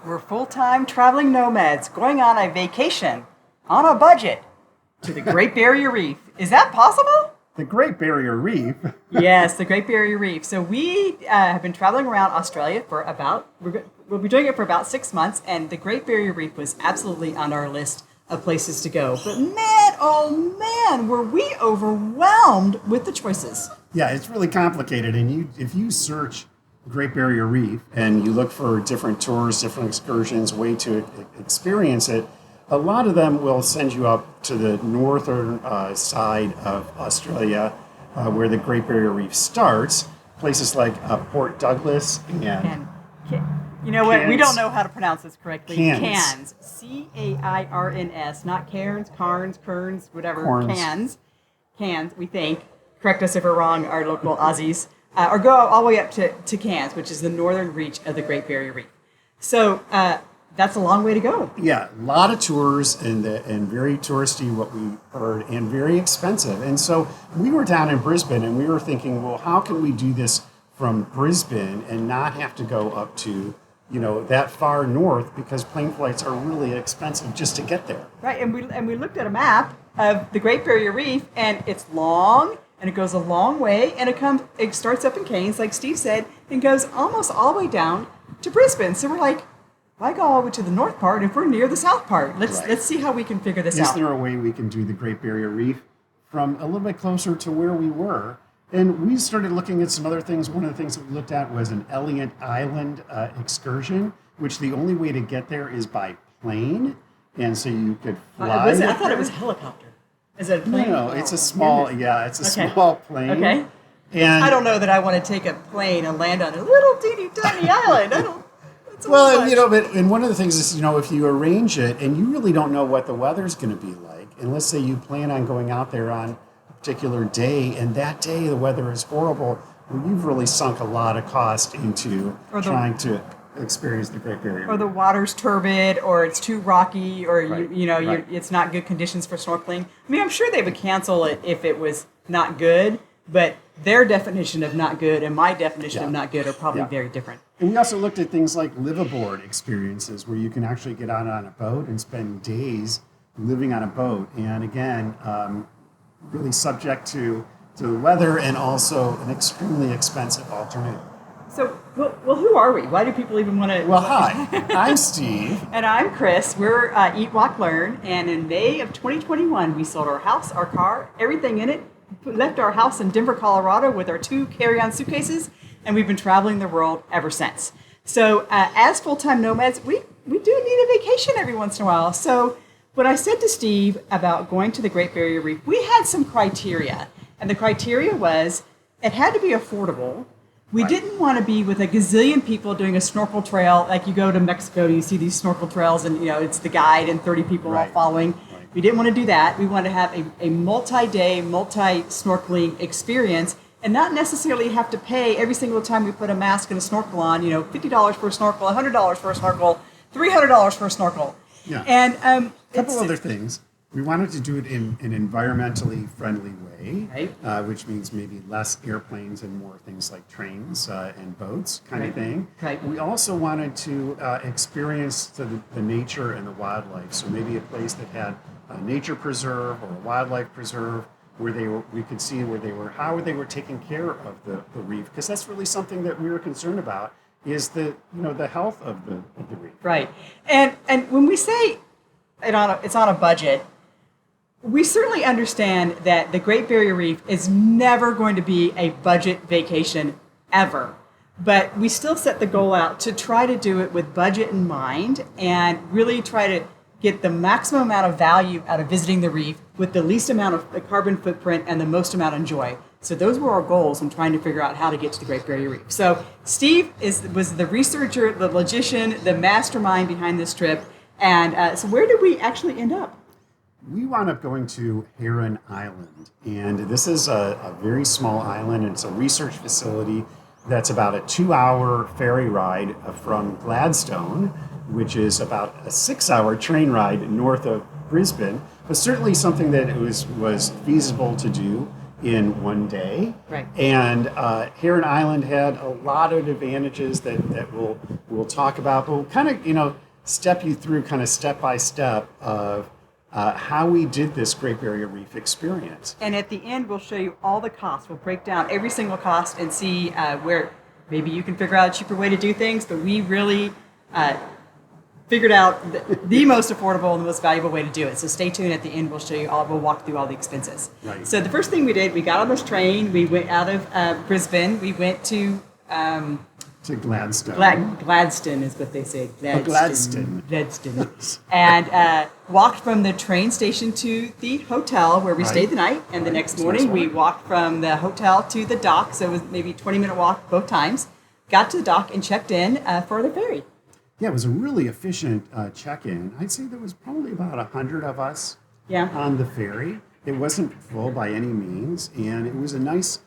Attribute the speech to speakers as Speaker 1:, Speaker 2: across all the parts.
Speaker 1: We're full-time traveling nomads going on a vacation on a budget to the Great Barrier Reef. Is that possible?
Speaker 2: The Great Barrier Reef?
Speaker 1: Yes, the Great Barrier Reef. So we have been traveling around Australia for we'll be doing it for about 6 months, and the Great Barrier Reef was absolutely on our list of places to go. But man, oh man, were we overwhelmed with the choices.
Speaker 2: Yeah, it's really complicated. And if you search Great Barrier Reef and you look for different tours, different excursions, way to experience it, a lot of them will send you up to the northern side of Australia, where the Great Barrier Reef starts. Places like Port Douglas and
Speaker 1: you know what?
Speaker 2: Cairns.
Speaker 1: We don't know how to pronounce this correctly.
Speaker 2: Cairns.
Speaker 1: Cairns. Not Cairns, Kearns, whatever.
Speaker 2: Corns.
Speaker 1: Cairns, we think. Correct us if we're wrong, our local Aussies. Or go all the way up to Cairns, which is the northern reach of the Great Barrier Reef. So that's a long way to go.
Speaker 2: Yeah, a lot of tours and very touristy, what we heard, and very expensive. And so we were down in Brisbane and we were thinking, well, how can we do this from Brisbane and not have to go up to, that far north, because plane flights are really expensive just to get there.
Speaker 1: Right, and we looked at a map of the Great Barrier Reef, and it's long, and it goes a long way, and it starts up in Cairns, like Steve said, and goes almost all the way down to Brisbane. So we're like, why go all the way to the north part if we're near the south part? Let's see how we can figure this out.
Speaker 2: Is there a way we can do the Great Barrier Reef from a little bit closer to where we were? And we started looking at some other things. One of the things that we looked at was an Elliott Island excursion, which the only way to get there is by plane. And so you could fly.
Speaker 1: I thought it was a helicopter. Is it a plane?
Speaker 2: No, it's a small, small plane.
Speaker 1: Okay.
Speaker 2: And
Speaker 1: I don't know that I want to take a plane and land on a little teeny tiny island.
Speaker 2: And one of the things is, if you arrange it and you really don't know what the weather's going to be like, and let's say you plan on going out there on a particular day, and that day the weather is horrible, well, you've really sunk a lot of cost into trying to experience the Great Barrier Reef.
Speaker 1: Or the water's turbid, or it's too rocky, or
Speaker 2: Right.
Speaker 1: it's not good conditions for snorkeling. I mean, I'm sure they would cancel it if it was not good, but their definition of not good and my definition of not good are probably very different.
Speaker 2: And we also looked at things like liveaboard experiences, where you can actually get out on a boat and spend days living on a boat. And again, really subject to the weather, and also an extremely expensive alternative.
Speaker 1: So, well, who are we? Why do people even want to...
Speaker 2: Well, hi, I'm Steve.
Speaker 1: And I'm Chris. We're Eat, Walk, Learn. And in May of 2021, we sold our house, our car, everything in it, left our house in Denver, Colorado with our 2 carry-on suitcases, and we've been traveling the world ever since. So as full-time nomads, we do need a vacation every once in a while. So when I said to Steve about going to the Great Barrier Reef, we had some criteria. And the criteria was it had to be affordable. We didn't want to be with a gazillion people doing a snorkel trail. Like you go to Mexico and you see these snorkel trails and, it's the guide and 30 people all following. Right. We didn't want to do that. We wanted to have a multi-day, multi-snorkeling experience and not necessarily have to pay every single time we put a mask and a snorkel on, $50 for a snorkel, $100 for a snorkel, $300 for a snorkel.
Speaker 2: Yeah.
Speaker 1: And
Speaker 2: a couple other things. We wanted to do it in an environmentally friendly way, which means maybe less airplanes and more things like trains and boats kind of thing.
Speaker 1: Right.
Speaker 2: We also wanted to experience the nature and the wildlife. So maybe a place that had a nature preserve or a wildlife preserve, where we could see how they were taking care of the reef, because that's really something that we were concerned about, is the health of the reef.
Speaker 1: Right. And when we say it's on a budget, we certainly understand that the Great Barrier Reef is never going to be a budget vacation ever. But we still set the goal out to try to do it with budget in mind and really try to get the maximum amount of value out of visiting the reef with the least amount of carbon footprint and the most amount of joy. So those were our goals in trying to figure out how to get to the Great Barrier Reef. So Steve was the researcher, the logician, the mastermind behind this trip. And so where did we actually end up?
Speaker 2: We wound up going to Heron Island. And this is a very small island. It's a research facility that's about a 2-hour ferry ride from Gladstone, which is about a 6-hour train ride north of Brisbane, but certainly something that was feasible to do. in one day.
Speaker 1: Right.
Speaker 2: And Heron Island had a lot of advantages that we'll talk about, but we'll kind of, step you through kind of step by step of how we did this Great Barrier Reef experience.
Speaker 1: And at the end, we'll show you all the costs. We'll break down every single cost and see where maybe you can figure out a cheaper way to do things, but we really figured out the most affordable and the most valuable way to do it. So stay tuned. At the end, we'll show you all. We'll walk through all the expenses.
Speaker 2: Right.
Speaker 1: So the first thing we did, we got on this train. We went out of Brisbane. We went to
Speaker 2: Gladstone.
Speaker 1: Gladstone is what they say.
Speaker 2: Gladstone.
Speaker 1: And walked from the train station to the hotel where we
Speaker 2: Right.
Speaker 1: stayed the night. And the
Speaker 2: Right.
Speaker 1: next morning, we walked from the hotel to the dock. So it was maybe a 20-minute walk both times. Got to the dock and checked in for the ferry.
Speaker 2: Yeah, it was a really efficient check-in. I'd say there was probably about 100 of us
Speaker 1: Yeah.
Speaker 2: on the ferry. It wasn't full by any means, and it was a nice,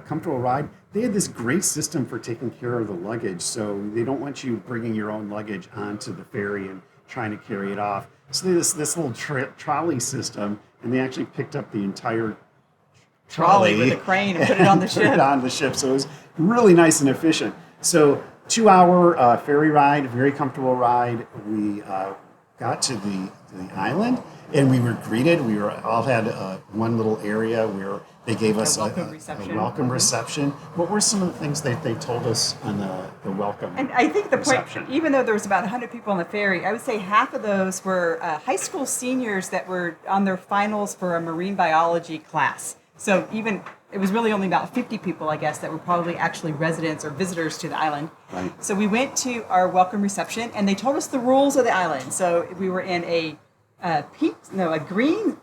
Speaker 2: comfortable ride. They had this great system for taking care of the luggage, so they don't want you bringing your own luggage onto the ferry and trying to carry it off. So they had this little trolley system, and they actually picked up the entire
Speaker 1: Trolley with a crane and put it on the ship.
Speaker 2: Put it on the ship, so it was really nice and efficient. So 2-hour ferry ride, very comfortable ride. We got to the island, and we were greeted. We all had one little area where they gave us a welcome reception. What were some of the things that they told us on the welcome
Speaker 1: And I think the
Speaker 2: reception?
Speaker 1: point, even though there was about 100 people on the ferry, I would say half of those were high school seniors that were on their finals for a marine biology class. So it was really only about 50 people, I guess, that were probably actually residents or visitors to the island.
Speaker 2: Right.
Speaker 1: So we went to our welcome reception, and they told us the rules of the island. So we were in a green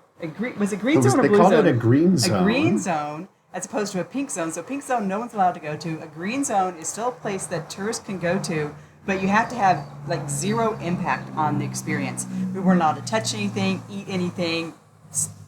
Speaker 1: zone or
Speaker 2: They
Speaker 1: blue
Speaker 2: called
Speaker 1: zone?
Speaker 2: it a green zone.
Speaker 1: A green zone, as opposed to a pink zone. So pink zone, no one's allowed to go to. A green zone is still a place that tourists can go to, but you have to have like zero impact on the experience. We weren't allowed to touch anything, eat anything,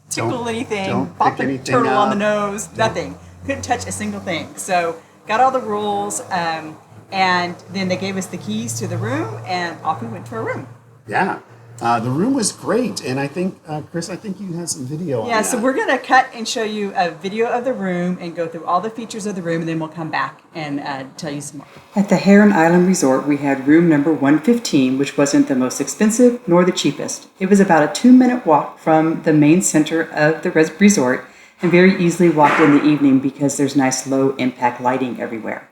Speaker 1: tickle anything,
Speaker 2: don't
Speaker 1: pop
Speaker 2: pick
Speaker 1: a
Speaker 2: anything
Speaker 1: turtle on
Speaker 2: up.
Speaker 1: the nose, nothing. Couldn't touch a single thing. So got all the rules, and then they gave us the keys to the room, and off we went to our room.
Speaker 2: Yeah. The room was great, and I think, Chris, you had some video on that.
Speaker 1: Yeah, so we're going to cut and show you a video of the room and go through all the features of the room, and then we'll come back and tell you some more. At the Heron Island Resort, we had room number 115, which wasn't the most expensive nor the cheapest. It was about a 2-minute walk from the main center of the resort, and very easily walked in the evening because there's nice low-impact lighting everywhere.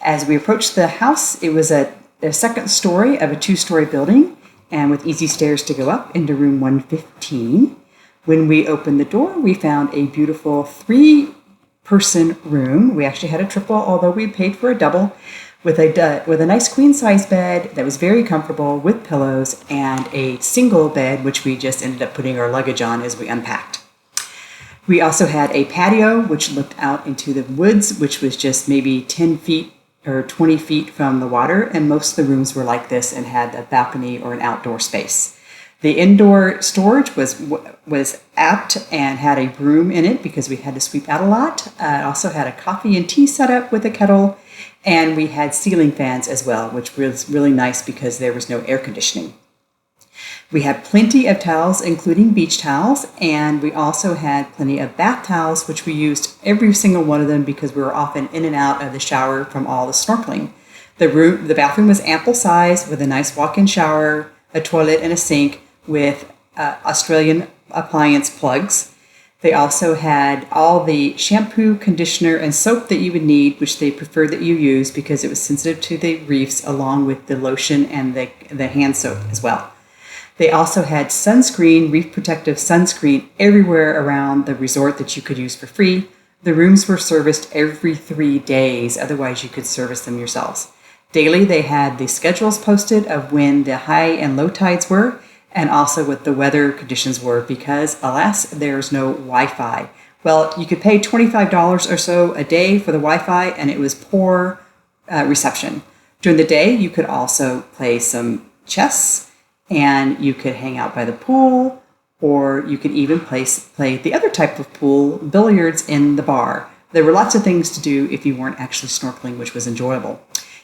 Speaker 1: As we approached the house, it was a second story of a 2-story building, and with easy stairs to go up into room 115. When we opened the door, we found a beautiful 3-person room. We actually had a triple, although we paid for a double, with a nice queen-size bed that was very comfortable with pillows, and a single bed, which we just ended up putting our luggage on as we unpacked. We also had a patio, which looked out into the woods, which was just maybe 10 feet or 20 feet from the water, and most of the rooms were like this and had a balcony or an outdoor space. The indoor storage was apt and had a broom in it because we had to sweep out a lot. It also had a coffee and tea setup with a kettle, and we had ceiling fans as well, which was really nice because there was no air conditioning. We had plenty of towels, including beach towels, and we also had plenty of bath towels, which we used every single one of them because we were often in and out of the shower from all the snorkeling. The bathroom was ample size with a nice walk-in shower, a toilet, and a sink with Australian appliance plugs. They also had all the shampoo, conditioner, and soap that you would need, which they preferred that you use because it was sensitive to the reefs, along with the lotion and the hand soap as well. They also had sunscreen, reef protective sunscreen everywhere around the resort that you could use for free. The rooms were serviced every 3 days, otherwise you could service them yourselves. Daily, they had the schedules posted of when the high and low tides were, and also what the weather conditions were, because alas, there's no Wi-Fi. Well, you could pay $25 or so a day for the Wi-Fi, and it was poor reception. During the day, you could also play some chess, and you could hang out by the pool, or you could even play the other type of pool, billiards, in the bar. There were lots of things to do if you weren't actually snorkeling, which was enjoyable.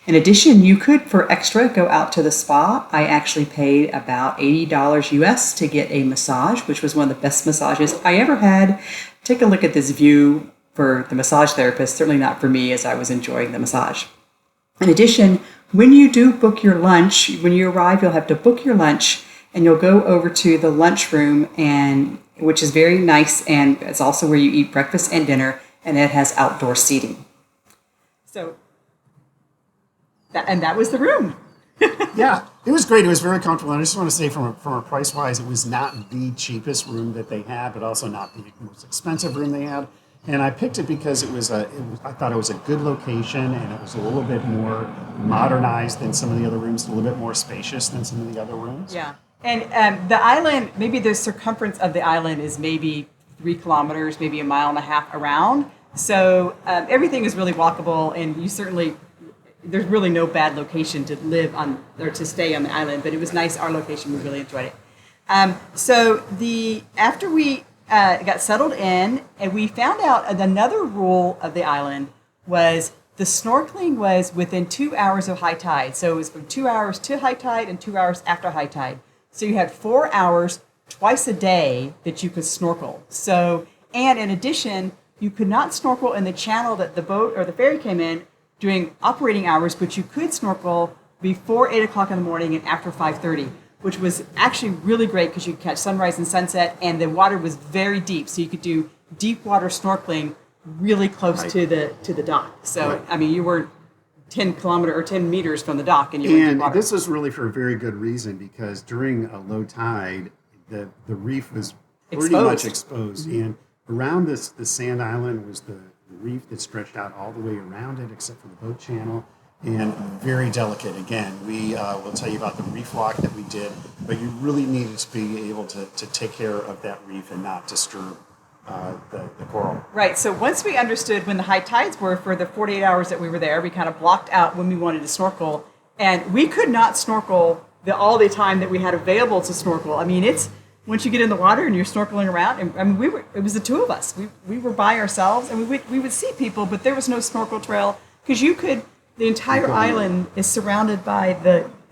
Speaker 1: In addition, you could, for extra, go out to the spa. I actually paid about $80 US to get a massage, which was one of the best massages I ever had. take a look at this view for the massage therapist, certainly not for me as I was enjoying the massage. In addition, when you do book your lunch, when you arrive, you'll have to book your lunch and you'll go over to the lunchroom, and which is very nice, and it's also where you eat breakfast and dinner, and it has outdoor seating. So, that was the room.
Speaker 2: Yeah, it was great. It was very comfortable. And I just want to say, from a price wise, it was not the cheapest room that they had, but also not the most expensive room they had. And I picked it because I thought it was a good location, and it was a little bit more modernized than some of the other rooms, a little bit more spacious than some of the other rooms.
Speaker 1: Yeah, and the island, maybe the circumference of the island is maybe 3 kilometers, maybe 1.5 miles around. So everything is really walkable, and there's really no bad location to live on or to stay on the island. But it was nice. Our location, we really enjoyed it. After we got settled in, and we found out another rule of the island was the snorkeling was within 2 hours of high tide. So it was from 2 hours to high tide and 2 hours after high tide. So you had 4 hours twice a day that you could snorkel. So, and in addition, you could not snorkel in the channel that the boat or the ferry came in during operating hours, but you could snorkel before 8 o'clock in the morning and after 5:30. Which was actually really great because you could catch sunrise and sunset, and the water was very deep, so you could do deep water snorkeling really close to the dock. So, right. I mean, you were 10 meters from the dock, and you were in deep water.
Speaker 2: This was really for a very good reason, because during a low tide, the reef was pretty much exposed. Mm-hmm. And around the sand island was the reef that stretched out all the way around it, except for the boat channel. And very delicate. Again, we will tell you about the reef walk that we did, but you really needed to be able to take care of that reef and not disturb the coral.
Speaker 1: Right. So once we understood when the high tides were for the 48 hours that we were there, we kind of blocked out when we wanted to snorkel, and we could not snorkel all the time that we had available to snorkel. I mean, it's once you get in the water and you're snorkeling around, and I mean, it was the two of us. We were by ourselves, and we would see people, but there was no snorkel trail because the entire island is surrounded by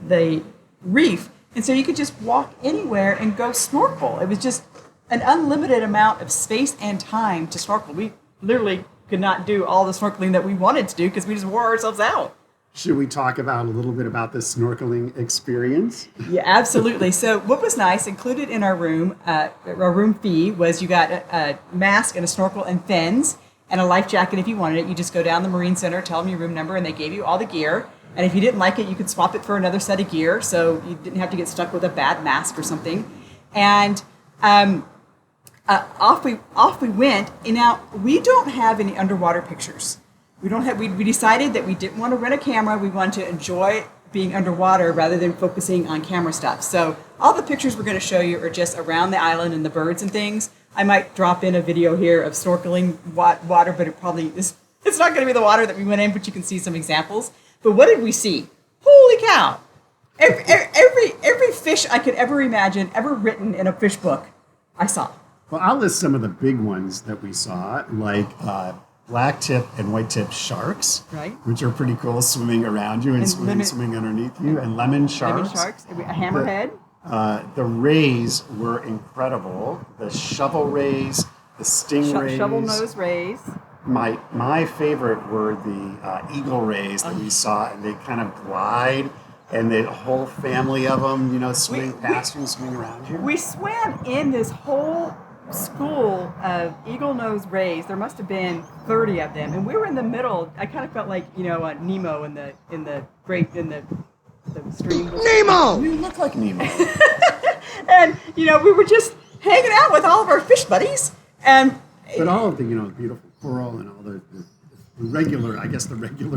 Speaker 1: the reef, and so you could just walk anywhere and go snorkel. It was just an unlimited amount of space and time to snorkel. We literally could not do all the snorkeling that we wanted to do because we just wore ourselves out.
Speaker 2: Should we talk about a little bit about the snorkeling experience?
Speaker 1: Yeah, absolutely. So what was nice, included in our room fee, was you got a mask and a snorkel and fins, and a life jacket if you wanted it. You just go down the Marine Center, tell them your room number, and they gave you all the gear. And if you didn't like it, you could swap it for another set of gear, so you didn't have to get stuck with a bad mask or something. And off we went. And now we don't have any underwater pictures. We decided that we didn't want to rent a camera. We wanted to enjoy being underwater rather than focusing on camera stuff. So all the pictures we're going to show you are just around the island and the birds and things. I might drop in a video here of snorkeling water, but it's not going to be the water that we went in, but you can see some examples. But what did we see? Holy cow! Every fish I could ever imagine, ever written in a fish book, I saw.
Speaker 2: Well, I'll list some of the big ones that we saw, like black tip and white tip sharks, right? Which are pretty cool, swimming around you and swimming underneath you, and lemon sharks.
Speaker 1: A hammerhead.
Speaker 2: The rays were incredible. The shovel rays, the stingrays.
Speaker 1: Shovel nose rays.
Speaker 2: My favorite were the eagle rays that we saw, and they kind of glide, and the whole family of them, swimming past you and swimming around you.
Speaker 1: We swam in this whole school of eagle nose rays. There must have been 30 of them, and we were in the middle. I kind of felt like Nemo in the stream.
Speaker 2: Nemo! You look like Nemo.
Speaker 1: And we were just hanging out with all of our fish buddies,
Speaker 2: but all of the beautiful coral and all the regular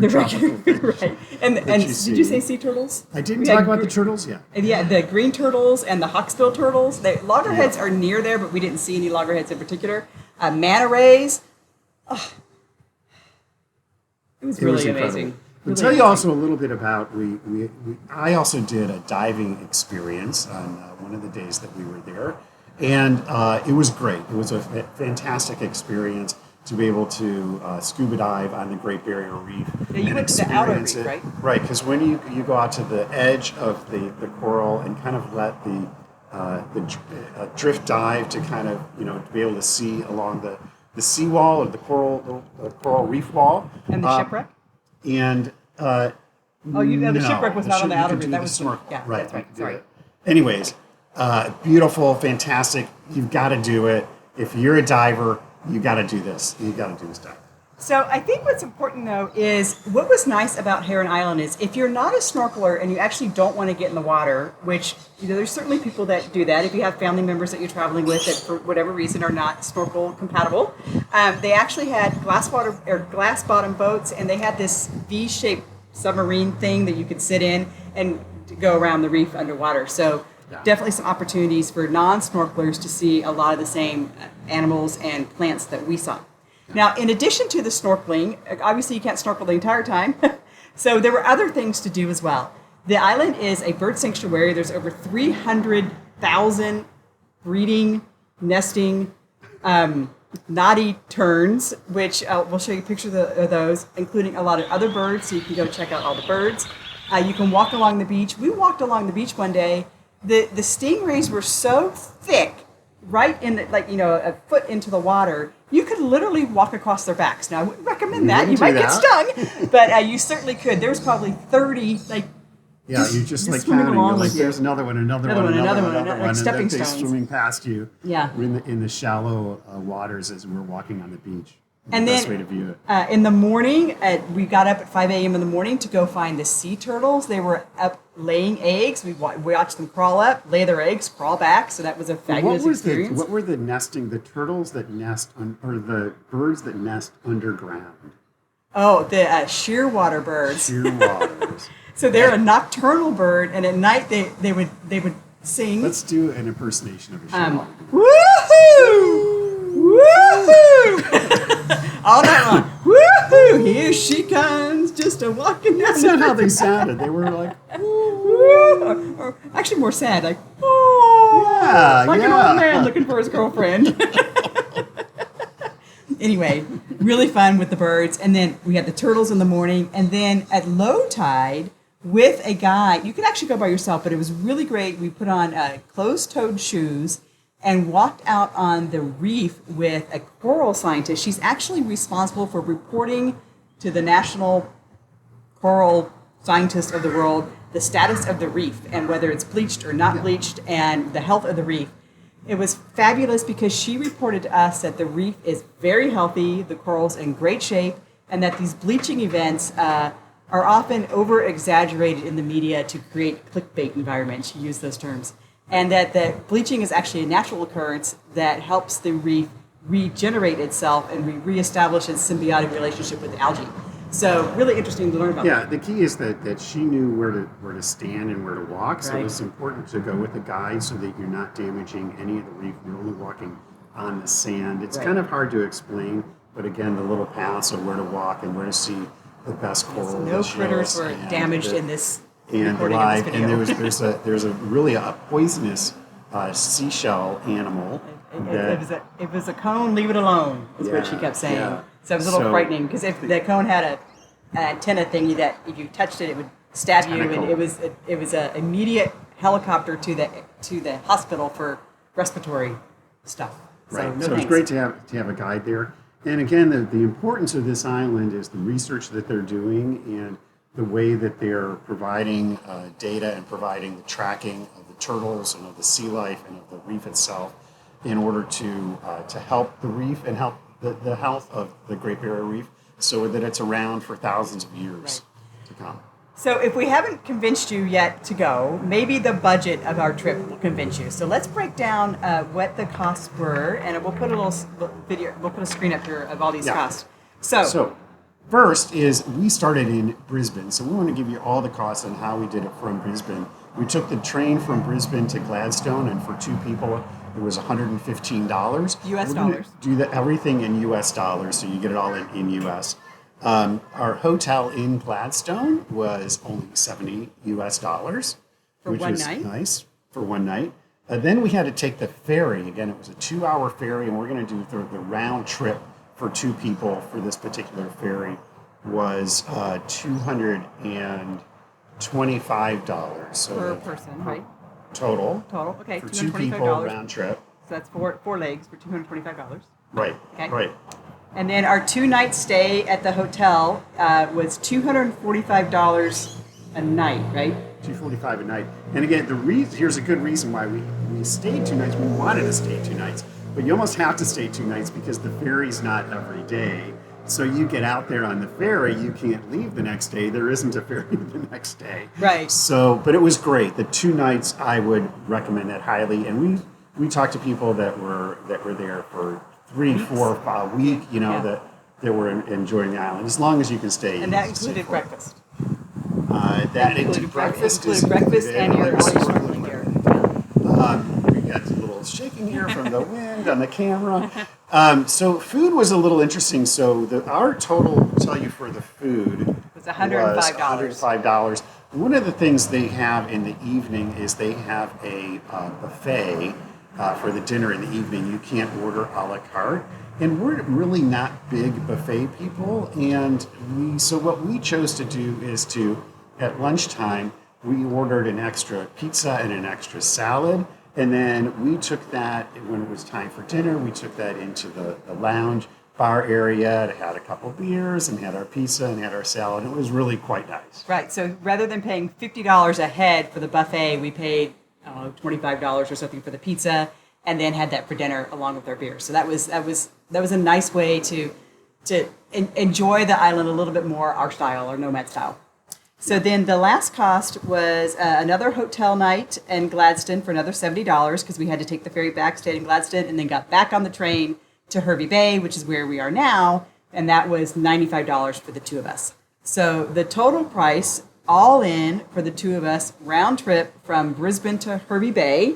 Speaker 2: tropical fish.
Speaker 1: Right. And did you say sea turtles?
Speaker 2: I didn't talk about the turtles yet.
Speaker 1: Yeah, the green turtles and the hawksbill turtles. The loggerheads are near there, but we didn't see any loggerheads in particular. Manta rays. Oh, it was really amazing.
Speaker 2: I'll tell you also a little bit about I also did a diving experience on one of the days that we were there, and it was great. It was a fantastic experience to be able to scuba dive on the Great Barrier Reef.
Speaker 1: Yeah, you went to the outer reef, right?
Speaker 2: Right, because when you go out to the edge of the coral and kind of let the drift dive to kind of to be able to see along the seawall or the coral reef wall.
Speaker 1: And the shipwreck?
Speaker 2: And
Speaker 1: the shipwreck was not on the outer reef. That was
Speaker 2: snorkel.
Speaker 1: Yeah,
Speaker 2: Right.
Speaker 1: that's right. Sorry.
Speaker 2: Anyways, beautiful, fantastic. You've got to do it. If you're a diver, you got to do this. You got to do this dive.
Speaker 1: So I think what's important, though, is what was nice about Heron Island is if you're not a snorkeler and you actually don't want to get in the water, which there's certainly people that do that. If you have family members that you're traveling with that for whatever reason are not snorkel compatible, they actually had glass bottom boats, and they had this V-shaped submarine thing that you could sit in and go around the reef underwater. So definitely some opportunities for non-snorkelers to see a lot of the same animals and plants that we saw. Now, in addition to the snorkeling, obviously you can't snorkel the entire time, so there were other things to do as well. The island is a bird sanctuary. There's over 300,000 breeding, nesting, naughty terns, which we'll show you pictures of those, including a lot of other birds, so you can go check out all the birds. You can walk along the beach. We walked along the beach one day. The stingrays were so thick, right in a foot into the water, you could literally walk across their backs. Now, I wouldn't recommend that. You might get stung, but you certainly could. There was probably 30,
Speaker 2: you just counting. You're like, there's another one,
Speaker 1: like stepping
Speaker 2: and they're
Speaker 1: stones.
Speaker 2: swimming past you.
Speaker 1: Yeah.
Speaker 2: In the shallow waters as we're walking on the beach.
Speaker 1: And
Speaker 2: Best way to view
Speaker 1: it. In the morning, we got up at 5 a.m. in the morning to go find the sea turtles. They were up laying eggs. We watched them crawl up, lay their eggs, crawl back. So that was a fabulous experience.
Speaker 2: What were the turtles that nest, or the birds that nest underground?
Speaker 1: Oh, the shearwater birds.
Speaker 2: Shearwaters.
Speaker 1: So they're a nocturnal bird, and at night they would sing.
Speaker 2: Let's do an impersonation of a shearwater.
Speaker 1: Woohoo! Woohoo! All night long. Woohoo! Here she comes, just a walking down.
Speaker 2: That's not how they sounded. They were like,
Speaker 1: woo! Or actually more sad, like, oh, an old man looking for his girlfriend. Anyway, really fun with the birds. And then we had the turtles in the morning. And then at low tide, with a guide, you could actually go by yourself, but it was really great. We put on closed-toed shoes and walked out on the reef with a coral scientist. She's actually responsible for reporting to the national coral scientists of the world the status of the reef and whether it's bleached or not bleached and the health of the reef. It was fabulous because she reported to us that the reef is very healthy, the coral's in great shape, and that these bleaching events are often over-exaggerated in the media to create clickbait environments. She used those terms. And that the bleaching is actually a natural occurrence that helps the reef regenerate itself and reestablish its symbiotic relationship with the algae. So really interesting to learn about.
Speaker 2: Yeah, the key is that she knew where to stand and where to walk. So
Speaker 1: Right.
Speaker 2: it's important to go with a guide so that you're not damaging any of the reef. You're only walking on the sand. It's kind of hard to explain, but again, the little paths of where to walk and where to see the best coral.
Speaker 1: No critters were damaged in this.
Speaker 2: And live, and there's a really poisonous seashell animal.
Speaker 1: It was a cone. Leave it alone. Is what she kept saying.
Speaker 2: Yeah.
Speaker 1: So it was a little frightening because if the cone had an antenna thingy that if you touched it, it would stab you, and it was an immediate helicopter to the hospital for respiratory stuff.
Speaker 2: Right.
Speaker 1: So,
Speaker 2: So it's great to have a guide there. And again, the importance of this island is the research that they're doing and the way that they're providing data and providing the tracking of the turtles and of the sea life and of the reef itself in order to help the reef and help the health of the Great Barrier Reef so that it's around for thousands of years to come.
Speaker 1: So if we haven't convinced you yet to go, maybe the budget of our trip will convince you. So let's break down what the costs were, and we'll put a little video. We'll put a screen up here of all these costs. So
Speaker 2: first is we started in Brisbane, so we want to give you all the costs and how we did it from Brisbane. We took the train from Brisbane to Gladstone, and for two people, it was $115.
Speaker 1: U.S. dollars.
Speaker 2: Do everything in U.S. dollars, so you get it all in U.S. Our hotel in Gladstone was only $70 US, which
Speaker 1: one
Speaker 2: was
Speaker 1: night?
Speaker 2: nice for one night. Then we had to take the ferry. Again, it was a 2-hour ferry, and we're going to do the round trip for two people for this particular ferry was $225. So
Speaker 1: per person, right?
Speaker 2: Total.
Speaker 1: Okay,
Speaker 2: For two
Speaker 1: $225.
Speaker 2: people round trip.
Speaker 1: So that's four legs for $225.
Speaker 2: Right.
Speaker 1: Okay.
Speaker 2: Right.
Speaker 1: And then our 2-night stay at the hotel was $245 a night, right?
Speaker 2: $245 a night. And again, here's a good reason why we stayed 2 nights. We wanted to stay 2 nights, but you almost have to stay 2 nights because the ferry's not every day. So you get out there on the ferry, you can't leave the next day. There isn't a ferry the next day.
Speaker 1: Right.
Speaker 2: So, but it was great. The 2 nights, I would recommend that highly. And we talked to people that were there for 3, 4, 5 weeks. That were enjoying the island as long as you can stay.
Speaker 1: And that included breakfast.
Speaker 2: That included breakfast.
Speaker 1: Included breakfast and your snorkeling gear.
Speaker 2: We got a little shaking here from the wind on the camera. So food was a little interesting. So our total, I'll tell you, for the food
Speaker 1: was $105.
Speaker 2: $105. One of the things they have in the evening is they have a buffet for the dinner in the evening. You can't order a la carte. And we're really not big buffet people. And so what we chose to do is at lunchtime, we ordered an extra pizza and an extra salad. And then we took that, when it was time for dinner, we took that into the lounge bar area, had a couple beers and had our pizza and had our salad. It was really quite nice.
Speaker 1: Right. So rather than paying $50 a head for the buffet, we paid $25 or something for the pizza, and then had that for dinner along with our beer. So that was a nice way to enjoy the island a little bit more, our style, our Nomad style. So then the last cost was another hotel night in Gladstone for another $70 because we had to take the ferry back, stayed in Gladstone, and then got back on the train to Hervey Bay, which is where we are now, and that was $95 for the two of us. So the total price, all in for the two of us, round trip from Brisbane to Hervey Bay,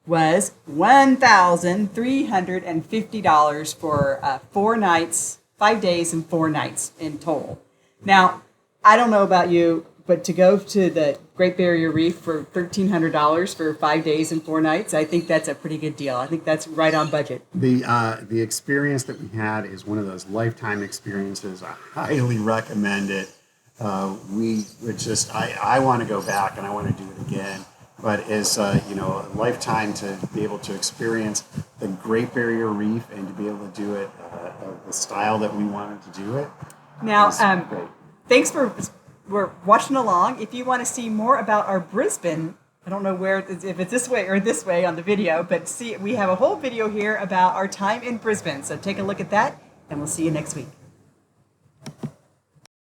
Speaker 1: was $1,350 for 4 nights, 5 days and 4 nights in total. Now, I don't know about you, but to go to the Great Barrier Reef for $1,300 for 5 days and 4 nights, I think that's a pretty good deal. I think that's right on budget.
Speaker 2: The experience that we had is one of those lifetime experiences. I highly recommend it. I want to go back and I want to do it again. But as a lifetime to be able to experience the Great Barrier Reef and to be able to do it the style that we wanted to do it.
Speaker 1: Now, thanks for watching along. If you want to see more about our Brisbane, I don't know if it's this way or this way on the video, but we have a whole video here about our time in Brisbane. So take a look at that, and we'll see you next week.